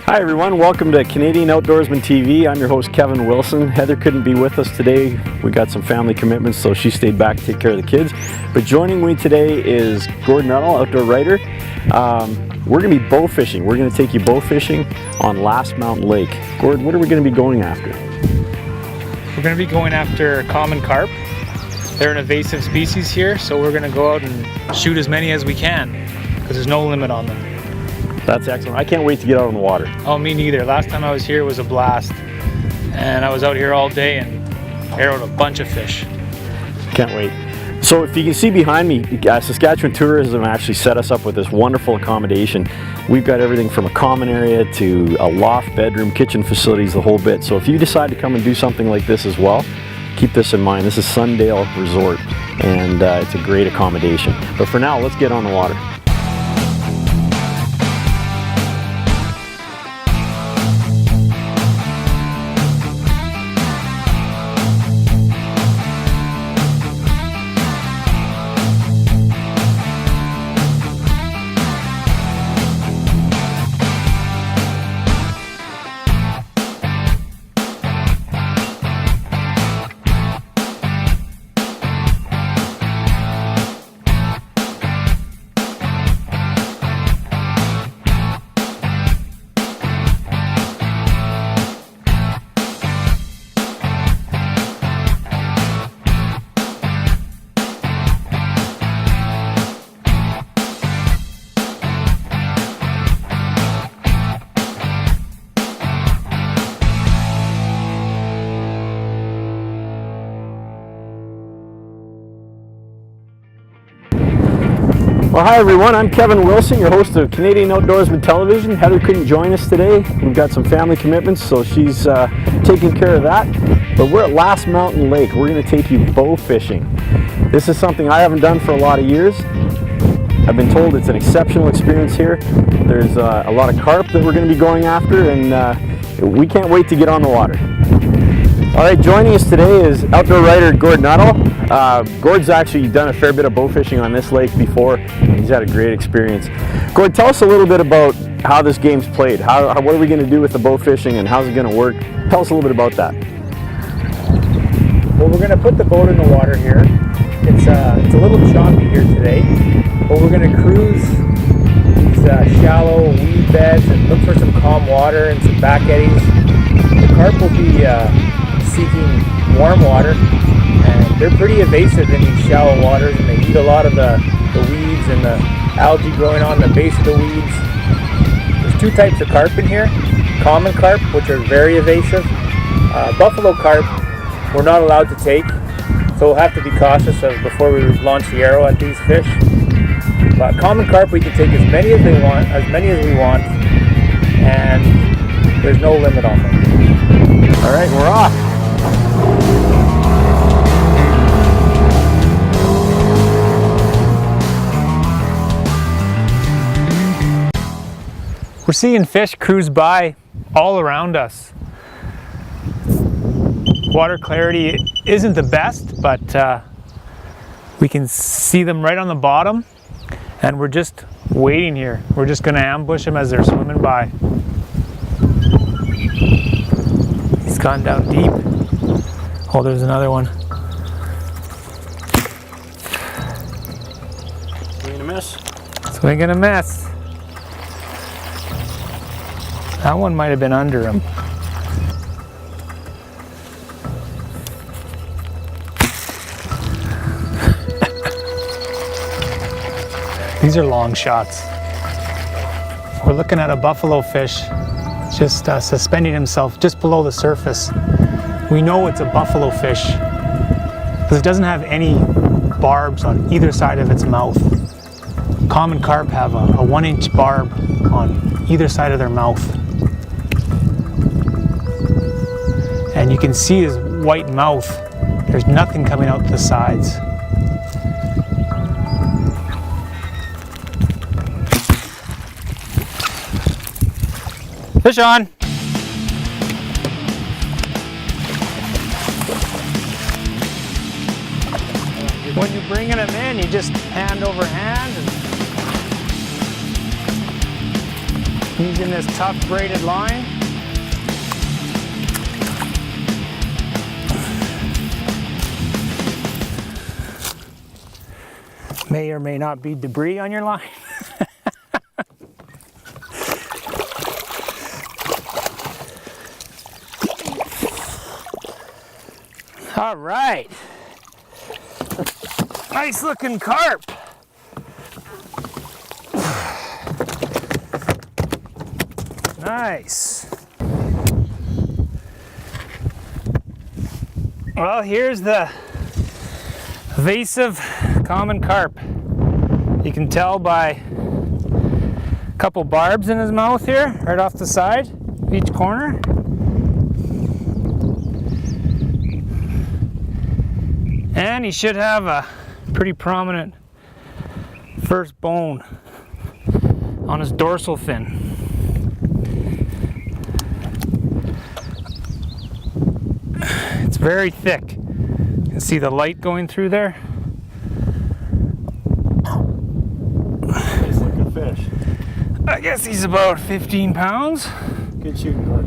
Hi everyone, welcome to Canadian Outdoorsman TV. I'm your host Kevin Wilson. Heather couldn't be with us today. We got some family commitments, so she stayed back to take care of the kids. But joining me today is Gord Nuttall, outdoor writer. We're going to be bow fishing. We're going to take you bow fishing on Last Mountain Lake. Gord, what are we going to be going after? We're going to be going after common carp. They're an invasive species here, so we're going to go out and shoot as many as we can because there's no limit on them. That's excellent. I can't wait to get out on the water. Oh, me neither. Last time I was here was a blast, and I was out here all day and arrowed a bunch of fish. Can't wait. So if you can see behind me, Saskatchewan Tourism actually set us up with this wonderful accommodation. We've got everything from a common area to a loft, bedroom, kitchen facilities, the whole bit. So if you decide to come and do something like this as well, keep this in mind. This is Sundale Resort, and it's a great accommodation. But for now, let's get on the water. Well, hi everyone, I'm Kevin Wilson, your host of Canadian Outdoorsman Television. Heather couldn't join us today. We've got some family commitments, so she's taking care of that. But we're at Last Mountain Lake. We're going to take you bow fishing. This is something I haven't done for a lot of years. I've been told it's an exceptional experience here. There's a lot of carp that we're going to be going after, and we can't wait to get on the water. All right, joining us today is outdoor writer Gord Nuttall. Gord's actually done a fair bit of bow fishing on this lake before, and he's had a great experience. Gord, tell us a little bit about how this game's played. What are we going to do with the bow fishing, and how's it going to work? Tell us a little bit about that. Well, we're going to put the boat in the water here. It's a little choppy here today, but we're going to cruise these shallow weed beds and look for some calm water and some back eddies. The carp will be seeking warm water, and they're pretty evasive in these shallow waters, and they eat a lot of the weeds and the algae growing on the base of the weeds. There's two types of carp in here. Common carp, which are very evasive. Buffalo carp we're not allowed to take, so we'll have to be cautious of before we launch the arrow at these fish. But common carp we can take as many as we want, and there's no limit on them. All right, we're off. We're seeing fish cruise by all around us. Water clarity isn't the best, but we can see them right on the bottom, and we're just waiting here. We're just going to ambush them as they're swimming by. He's gone down deep. Oh, there's another one. Swing and a miss. Swing and a miss. That one might have been under him. These are long shots. We're looking at a buffalo fish just suspending himself just below the surface. We know it's a buffalo fish because it doesn't have any barbs on either side of its mouth. Common carp have a 1-inch barb on either side of their mouth. And you can see his white mouth. There's nothing coming out the sides. Fish on! When you're bringing them in, you just hand over hand. Using this tough braided line. May or may not be debris on your line. All right. Nice looking carp. Nice. Well, here's the evasive common carp. You can tell by a couple barbs in his mouth here, right off the side, each corner. And he should have a pretty prominent first bone on his dorsal fin. It's very thick. You can see the light going through there. Nice looking fish. I guess he's about 15 pounds. Good shooting, Carp.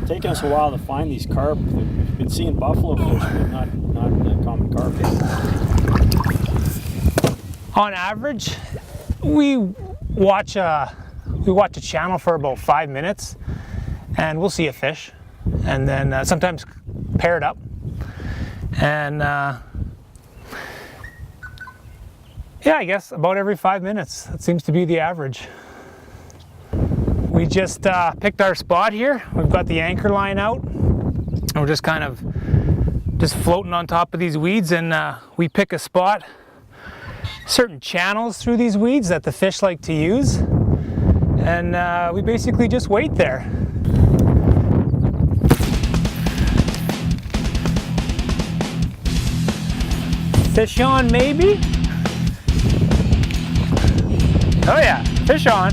Taking us a while to find these carp. We've been seeing buffalo fish, but not common carp. On average, we watch a channel for about 5 minutes, and we'll see a fish, and then sometimes pair it up, and yeah, I guess about every 5 minutes. That seems to be the average. We just picked our spot here. We've got the anchor line out. We're just kind of floating on top of these weeds, and we pick a spot, certain channels through these weeds that the fish like to use, and we basically just wait there. Fish on, maybe? Oh yeah, fish on.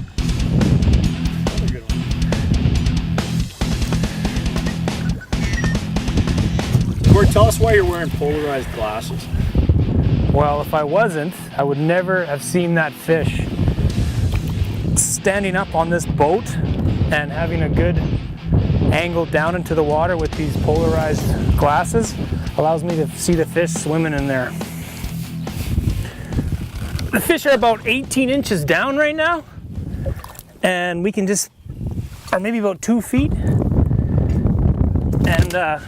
Gord, tell us why you're wearing polarized glasses. Well, if I wasn't, I would never have seen that fish. Standing up on this boat and having a good angle down into the water with these polarized glasses allows me to see the fish swimming in there. The fish are about 18 inches down right now, and we can just, or maybe about 2 feet, and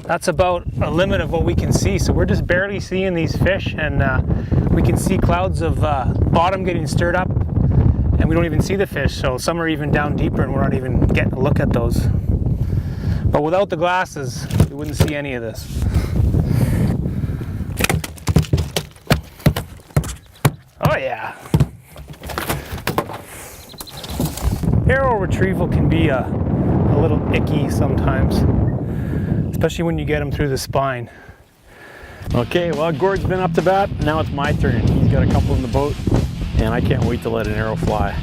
that's about a limit of what we can see. So we're just barely seeing these fish, and we can see clouds of bottom getting stirred up, and we don't even see the fish. So some are even down deeper, and we're not even getting a look at those. But without the glasses, we wouldn't see any of this. Oh yeah. Arrow retrieval can be a little icky sometimes, especially when you get them through the spine. Okay, well, Gord's been up to bat. Now it's my turn. He's got a couple in the boat, and I can't wait to let an arrow fly.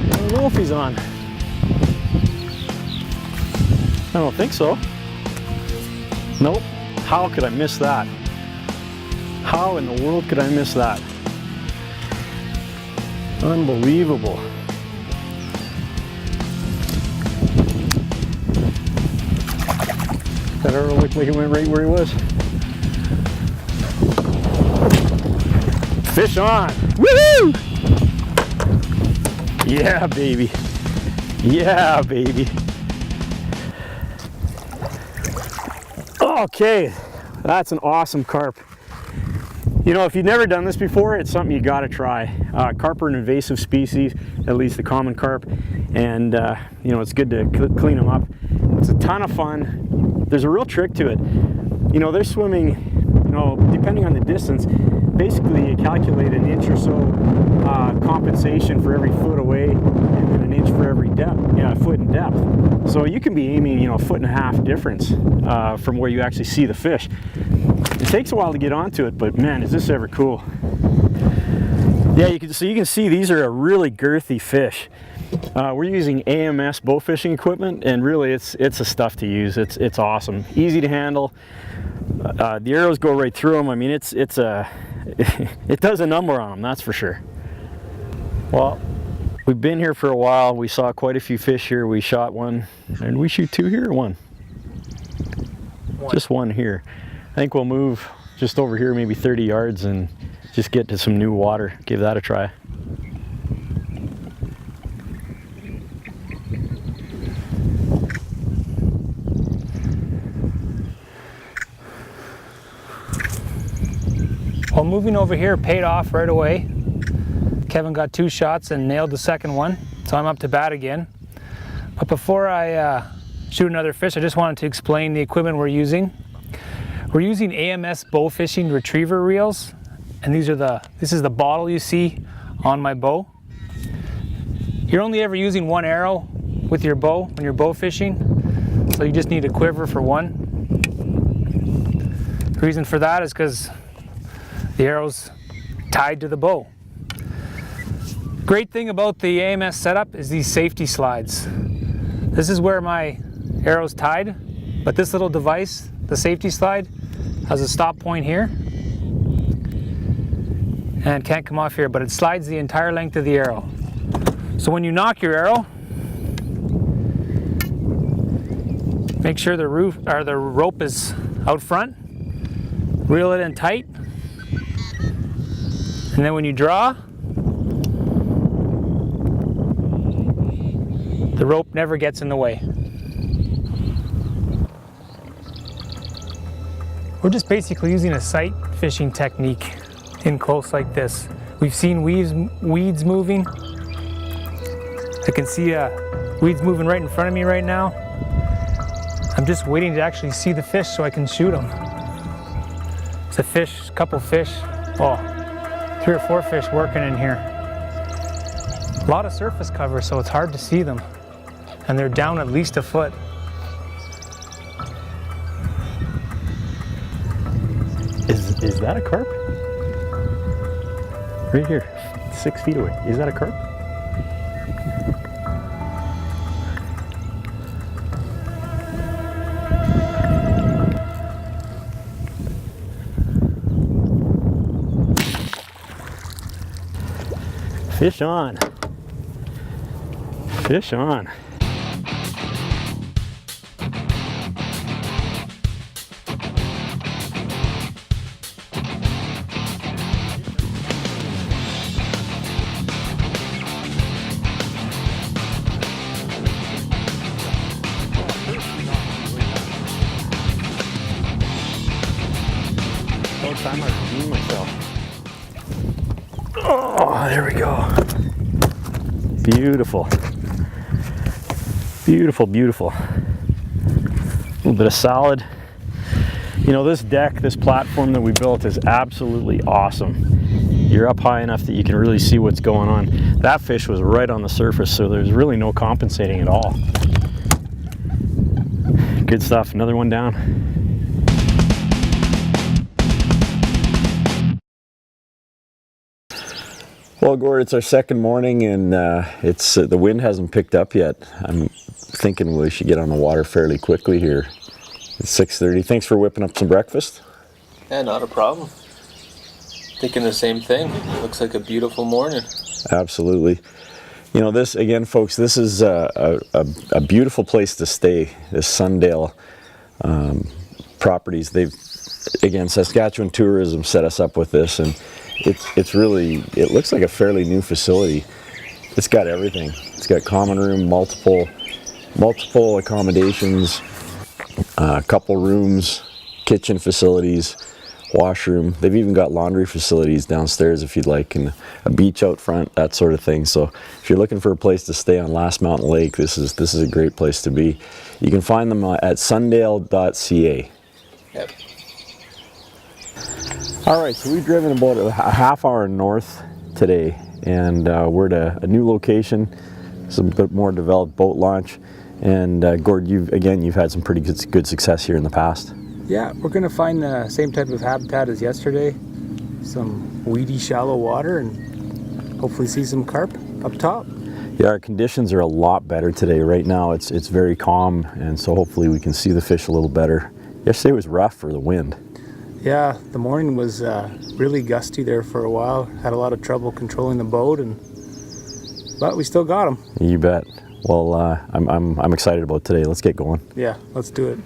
I don't know if he's on. I don't think so. Nope. How could I miss that? How in the world could I miss that? Unbelievable. That arrow looked like it went right where he was. Fish on! Woohoo! Yeah, baby. Yeah, baby. Okay, that's an awesome carp. You know, if you've never done this before, it's something you got to try. Carp are an invasive species, at least the common carp, and you know, it's good to clean them up. It's a ton of fun. There's a real trick to it. You know, they're swimming, you know, depending on the distance, basically you calculate an inch or so compensation for every foot away, and then an inch for every foot in depth. So you can be aiming, you know, 1.5 foot difference from where you actually see the fish. It takes a while to get onto it, but man, is this ever cool. Yeah, you can see these are a really girthy fish. We're using AMS Bowfishing equipment, and really it's the stuff to use. It's awesome, easy to handle. The arrows go right through them. I mean, it does a number on them, that's for sure. Well, we've been here for a while. We saw quite a few fish here. We shot one, and we shoot two here or one? Just one here. I think we'll move just over here, maybe 30 yards, and just get to some new water. Give that a try. Well, moving over here paid off right away. Kevin got 2 shots and nailed the second one, so I'm up to bat again. But before I shoot another fish, I just wanted to explain the equipment we're using. We're using AMS Bowfishing retriever reels, and this is the bottle you see on my bow. You're only ever using one arrow with your bow when you're bow fishing, so you just need a quiver for one. The reason for that is because the arrow's tied to the bow. Great thing about the AMS setup is these safety slides. This is where my arrow's tied, but this little device, the safety slide, has a stop point here and can't come off here, but it slides the entire length of the arrow. So when you knock your arrow, make sure the rope is out front, reel it in tight, and then when you draw, the rope never gets in the way. We're just basically using a sight fishing technique in close like this. We've seen weeds moving. I can see weeds moving right in front of me right now. I'm just waiting to actually see the fish so I can shoot them. It's a couple fish, 3 or 4 fish working in here. A lot of surface cover, so it's hard to see them. And they're down at least a foot. Is that a carp? Right here, 6 feet away. Is that a carp? Fish on. Fish on. Time I redeem myself. Oh, there we go. Beautiful. Beautiful, beautiful. A little bit of solid. You know, this deck, this platform that we built is absolutely awesome. You're up high enough that you can really see what's going on. That fish was right on the surface, so there's really no compensating at all. Good stuff. Another one down. Well, Gord, it's our second morning, and the wind hasn't picked up yet. I'm thinking we should get on the water fairly quickly here. It's 6:30. Thanks for whipping up some breakfast. Yeah, not a problem. Thinking the same thing. Looks like a beautiful morning. Absolutely. You know, this again, folks. This is a beautiful place to stay. This Sundale Properties. Again, Saskatchewan Tourism set us up with this, and it's really, it looks like a fairly new facility. It's got everything. It's got common room, multiple accommodations, a couple rooms, kitchen facilities, washroom. They've even got laundry facilities downstairs if you'd like, and a beach out front, that sort of thing. So if you're looking for a place to stay on Last Mountain Lake, this is a great place to be. You can find them at sundale.ca. Yep. All right, so we've driven about a half hour north today, and we're at a new location, some bit more developed boat launch. And Gord, you've had some pretty good success here in the past. Yeah, we're going to find the same type of habitat as yesterday. Some weedy, shallow water, and hopefully see some carp up top. Yeah, our conditions are a lot better today. Right now it's very calm, and so hopefully we can see the fish a little better. Yesterday was rough for the wind. Yeah, the morning was really gusty there for a while. Had a lot of trouble controlling the boat, but we still got them. You bet. Well, I'm excited about today. Let's get going. Yeah, let's do it.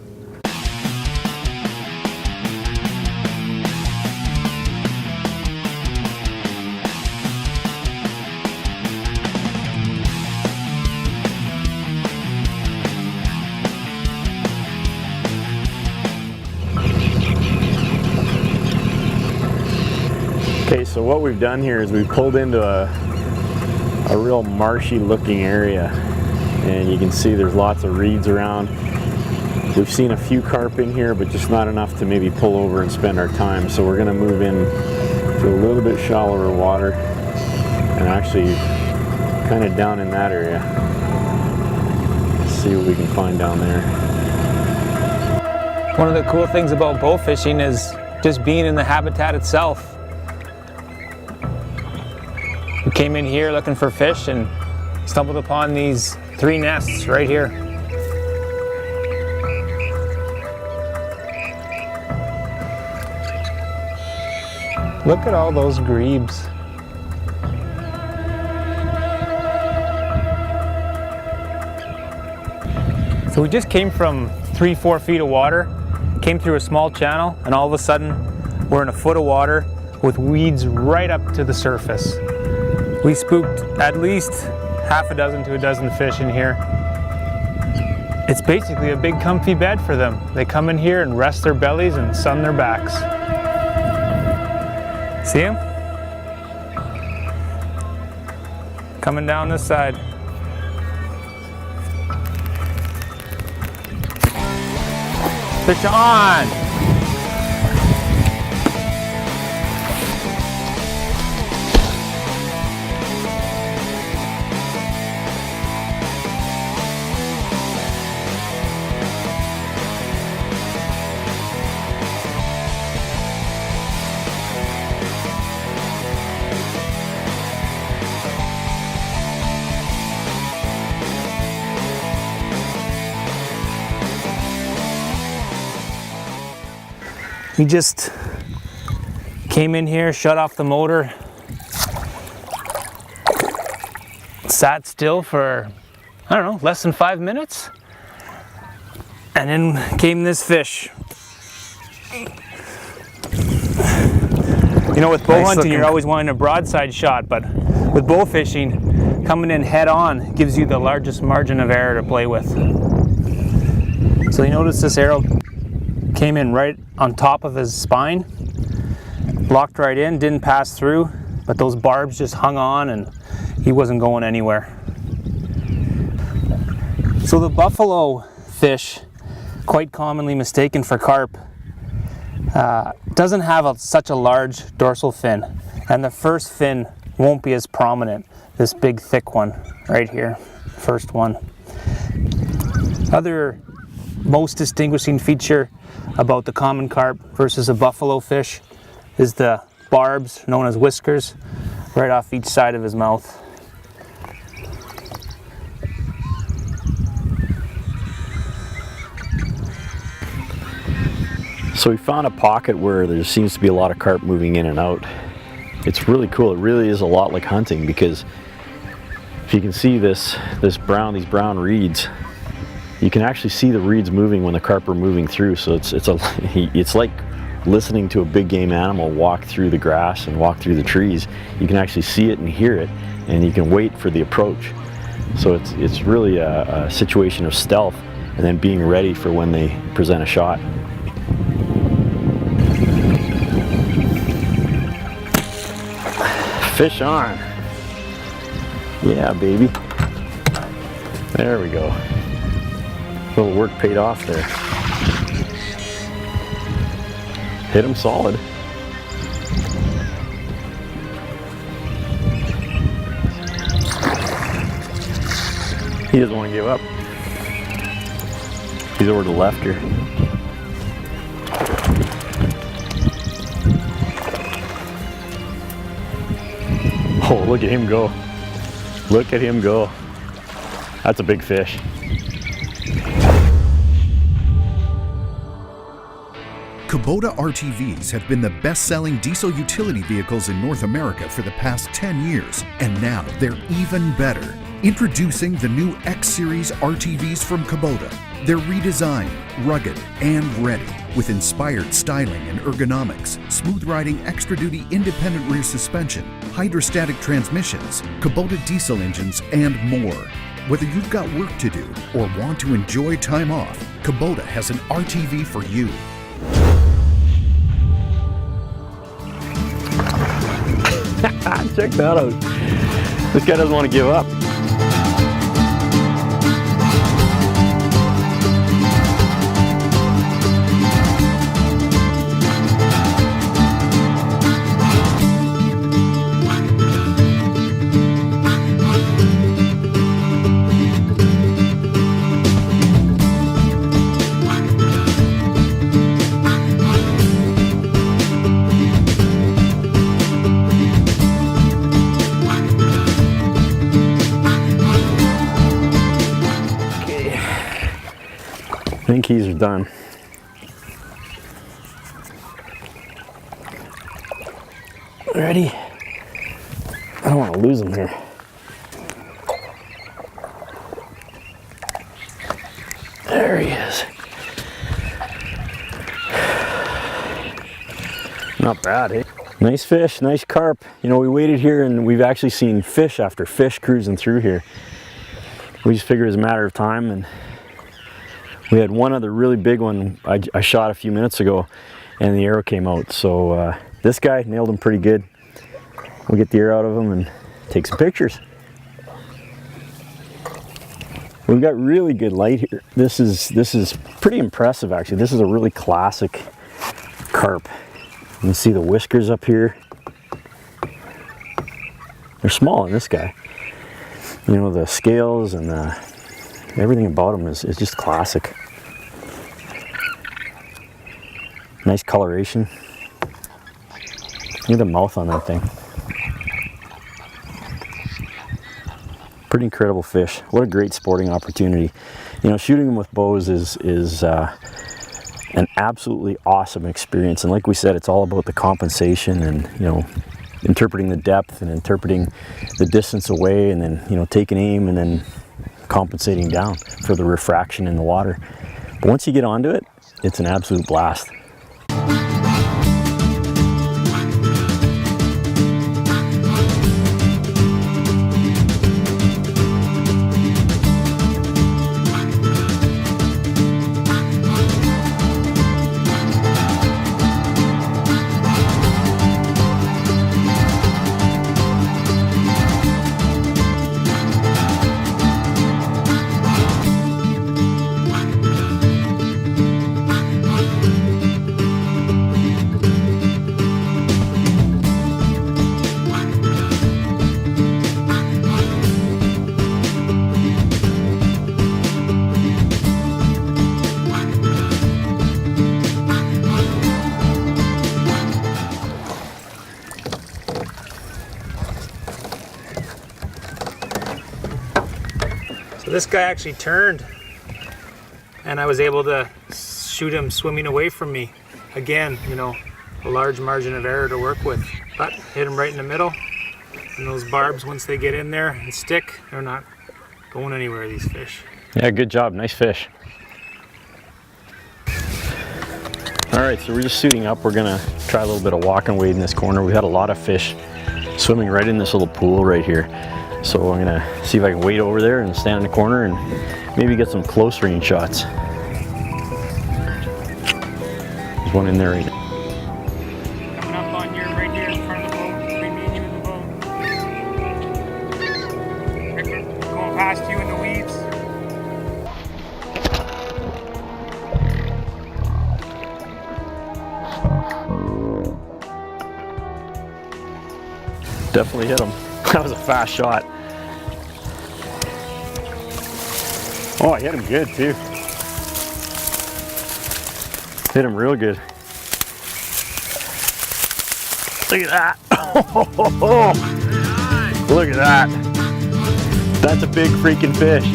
Okay, so what we've done here is we've pulled into a real marshy looking area, and you can see there's lots of reeds around. We've seen a few carp in here, but just not enough to maybe pull over and spend our time. So we're going to move in to a little bit shallower water, and actually kind of down in that area. See what we can find down there. One of the cool things about bow fishing is just being in the habitat itself. We came in here looking for fish and stumbled upon these 3 nests right here. Look at all those grebes. So we just came from 3-4 feet of water, came through a small channel, and all of a sudden we're in a foot of water with weeds right up to the surface. We spooked at least half a dozen to a dozen fish in here. It's basically a big comfy bed for them. They come in here and rest their bellies and sun their backs. See them? Coming down this side. Fish on! We just came in here, shut off the motor, sat still for, I don't know, less than 5 minutes, and then came this fish. You know, with bow hunting, you're always wanting a broadside shot, but with bow fishing, coming in head on gives you the largest margin of error to play with. So you notice this arrow came in right on top of his spine, locked right in, didn't pass through, but those barbs just hung on and he wasn't going anywhere. So the buffalo fish, quite commonly mistaken for carp, doesn't have such a large dorsal fin, and the first fin won't be as prominent, this big thick one right here, first one. Other most distinguishing feature about the common carp versus a buffalo fish is the barbs, known as whiskers, right off each side of his mouth. So we found a pocket where there seems to be a lot of carp moving in and out. It's really cool. It really is a lot like hunting, because if you can see these brown reeds, you can actually see the reeds moving when the carp are moving through. So it's like listening to a big game animal walk through the grass and walk through the trees. You can actually see it and hear it, and you can wait for the approach. So it's really a situation of stealth and then being ready for when they present a shot. Fish on. Yeah, baby. There we go. A little work paid off there. Hit him solid. He doesn't want to give up. He's over to the left here. Oh, look at him go. Look at him go. That's a big fish. Kubota RTVs have been the best-selling diesel utility vehicles in North America for the past 10 years, and now they're even better. Introducing the new X-Series RTVs from Kubota. They're redesigned, rugged, and ready, with inspired styling and ergonomics, smooth-riding extra-duty independent rear suspension, hydrostatic transmissions, Kubota diesel engines, and more. Whether you've got work to do or want to enjoy time off, Kubota has an RTV for you. Check that out. This guy doesn't want to give up. I think he's done. Ready? I don't want to lose him here. There he is. Not bad, eh? Nice fish, nice carp. You know, we waited here and we've actually seen fish after fish cruising through here. We just figured it was a matter of time, and we had one other really big one I shot a few minutes ago, and the arrow came out. So this guy nailed him pretty good. We'll get the arrow out of him and take some pictures. We've got really good light here. This is pretty impressive, actually. This is a really classic carp. You can see the whiskers up here. They're small on this guy. You know, the scales and everything about him is just classic. Nice coloration. Look at the mouth on that thing. Pretty incredible fish. What a great sporting opportunity. You know, shooting them with bows is an absolutely awesome experience. And like we said, it's all about the compensation and, you know, interpreting the depth and interpreting the distance away, and then, you know, taking aim and then compensating down for the refraction in the water. But once you get onto it, it's an absolute blast. So this guy actually turned, and I was able to shoot him swimming away from me. Again, you know, a large margin of error to work with, but hit him right in the middle. And those barbs, once they get in there and stick, they're not going anywhere, these fish. Yeah, good job. Nice fish. All right, so we're just suiting up. We're gonna try a little bit of walk and wade in this corner. We had a lot of fish swimming right in this little pool right here. So I'm gonna see if I can wade over there and stand in the corner and maybe get some close range shots. There's one in there right now. Coming up on you right here in front of the boat, between me and you and the boat. past you in the weeds. Definitely hit him. That was a fast shot. Oh, I hit him good too. Hit him real good. Look at that. Look at that. That's a big freaking fish.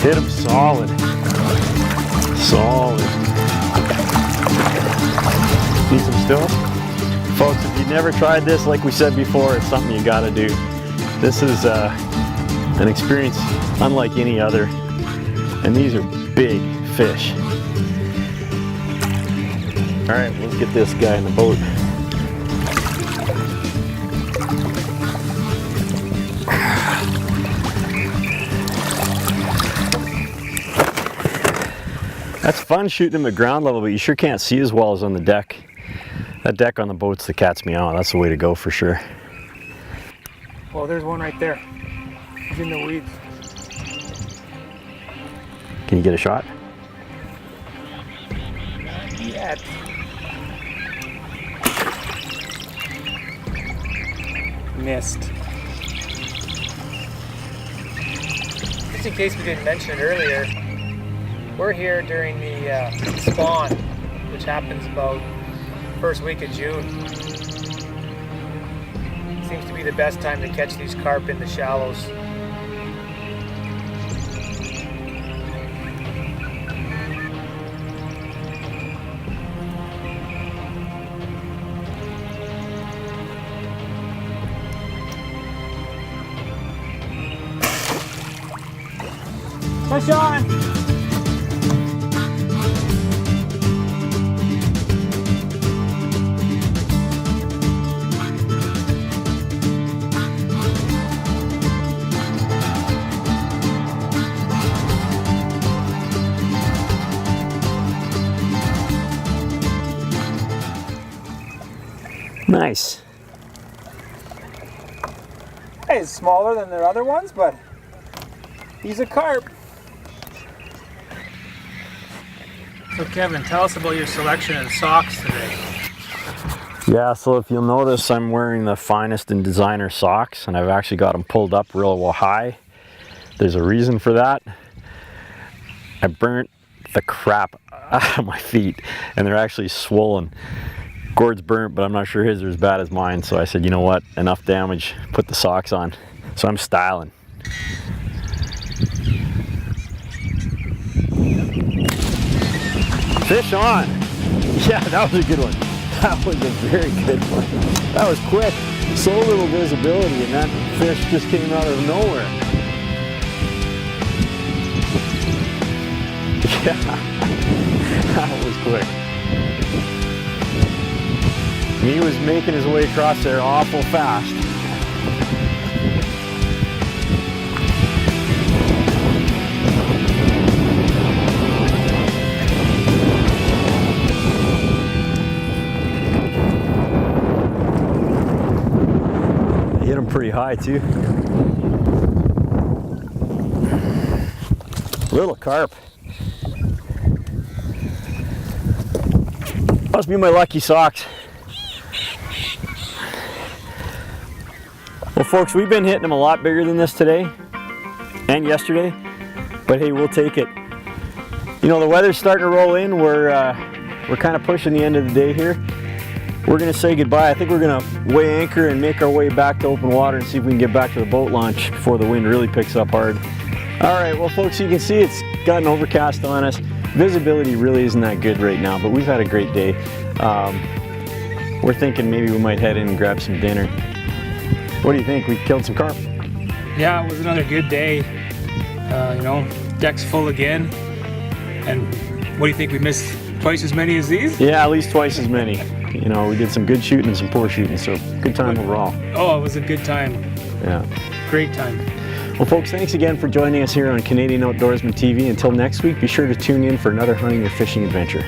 Hit him solid. Solid. Need some still? Folks, if you've never tried this, like we said before, it's something you gotta do. This is an experience unlike any other. And these are big fish. All right, let's get this guy in the boat. That's fun shooting him at ground level, but you sure can't see as well as on the deck. That deck on the boat's the cat's meow. That's the way to go for sure. Well, there's one right there. He's in the weeds. Can you get a shot? Not yet. Missed. Just in case we didn't mention it earlier, we're here during the spawn, which happens about first week of June. Seems to be the best time to catch these carp in the shallows. Push on! Nice. Hey, it's smaller than the other ones, but he's a carp. So Kevin, tell us about your selection of socks today. Yeah, so if you'll notice, I'm wearing the finest in designer socks, and I've actually got them pulled up real high. There's a reason for that. I burnt the crap out of my feet, and they're actually swollen. Gord's burnt, but I'm not sure his are as bad as mine, so I said, you know what, enough damage, put the socks on. So I'm styling. Fish on! Yeah, that was a good one. That was a very good one. That was quick. So little visibility, and that fish just came out of nowhere. Yeah, that was quick. He was making his way across there awful fast. Hit him pretty high too. Little carp. Must be my lucky socks. Well folks, we've been hitting them a lot bigger than this today and yesterday, but hey, we'll take it. You know, the weather's starting to roll in. We're kind of pushing the end of the day here. We're gonna say goodbye. I think we're gonna weigh anchor and make our way back to open water and see if we can get back to the boat launch before the wind really picks up hard. All right, well folks, you can see it's gotten overcast on us. Visibility really isn't that good right now, but we've had a great day. We're thinking maybe we might head in and grab some dinner. What do you think? We killed some carp? Yeah, it was another good day. You know, deck's full again. And what do you think? We missed twice as many as these? Yeah, at least twice as many. You know, we did some good shooting and some poor shooting, so good time overall. Oh, it was a good time. Yeah. Great time. Well, folks, thanks again for joining us here on Canadian Outdoorsman TV. Until next week, be sure to tune in for another hunting or fishing adventure.